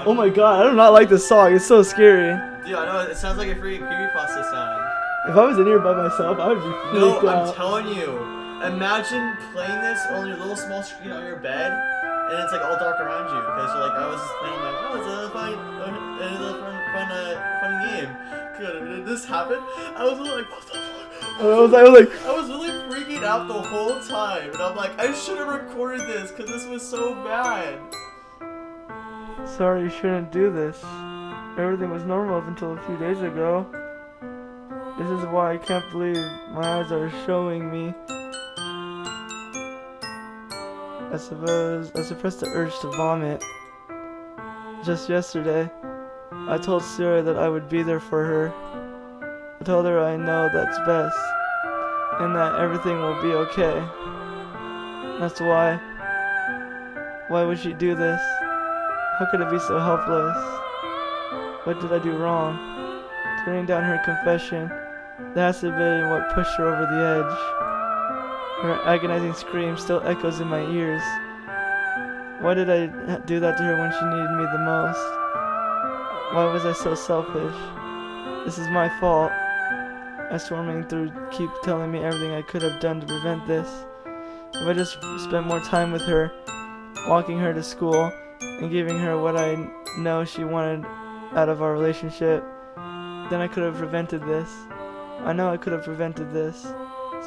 Oh my god, I do not like this song. It's so scary. Dude, I know. It sounds like a freaking creepypasta sound. If I was in here by myself, I would be freaked out. I'm telling you. Imagine playing this on your little small screen on your bed, and it's like all dark around you because you're like, I was just playing like, oh, it's a fun game. Did this happen? I was like, what the fuck? I was really freaking out the whole time, and I'm like, I should have recorded this because this was so bad. Sorry, you shouldn't do this. Everything was normal up until a few days ago. This is why I can't believe my eyes are showing me. I suppose I suppressed the urge to vomit. Just yesterday, I told Sarah that I would be there for her. I told her I know that's best, and that everything will be okay. That's why. Why would she do this? How could it be so helpless? What did I do wrong? Turning down her confession. That has to have been what pushed her over the edge. Her agonizing scream still echoes in my ears. Why did I do that to her when she needed me the most? Why was I so selfish? This is my fault. I storming through keep telling me everything I could have done to prevent this. If I just spent more time with her, walking her to school, and giving her what I know she wanted out of our relationship, then I could have prevented this. I know I could have prevented this.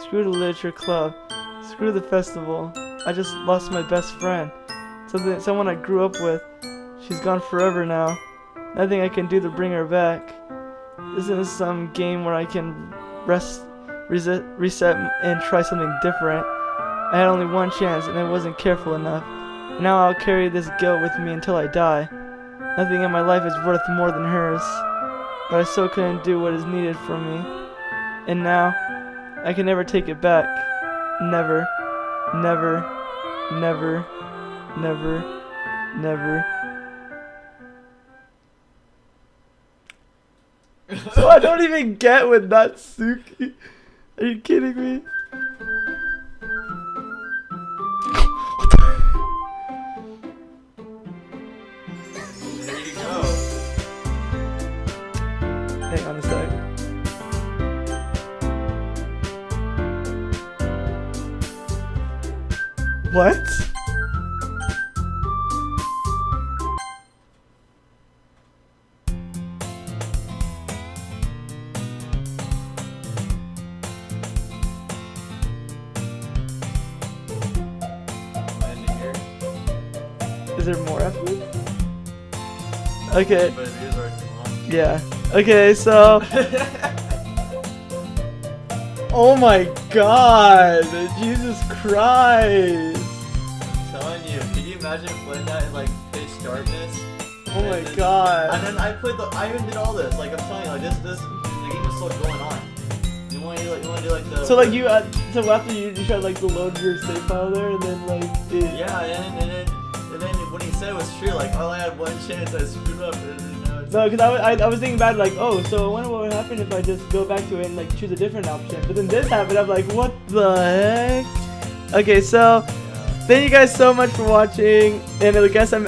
Screw the literature club. Screw the festival. I just lost my best friend. Someone I grew up with. She's gone forever now. Nothing I can do to bring her back. This isn't some game where I can reset and try something different. I had only one chance and I wasn't careful enough. Now I'll carry this guilt with me until I die. Nothing in my life is worth more than hers. But I still couldn't do what is needed from me. And now, I can never take it back. Never. Never. Never. Never. Never. So I don't even get with Natsuki. Are you kidding me? There you go. Hang on a sec. What? Is there more after this? Okay. But it is already too long. Yeah. Okay, so. Oh my god! Jesus Christ! I'm telling you, can you imagine playing that in like pitch darkness? Oh my god! And then I even did all this. Like I'm telling you, like this, the game is still going on. You want to do like the. So like you, so after you tried like to load your save file there, and then like. Yeah, and then what he said was true. Like I only had one chance, I screwed up. And now it's No, because I was thinking about it, like, oh, so I wonder what would happen if I just go back to it and like choose a different option. But then this happened. I'm like, what the heck? Okay, so thank you guys so much for watching, and I guess I'm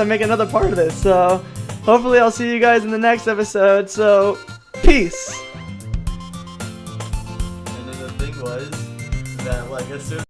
making another part of this. So hopefully I'll see you guys in the next episode. So peace. And then the thing was that like as soon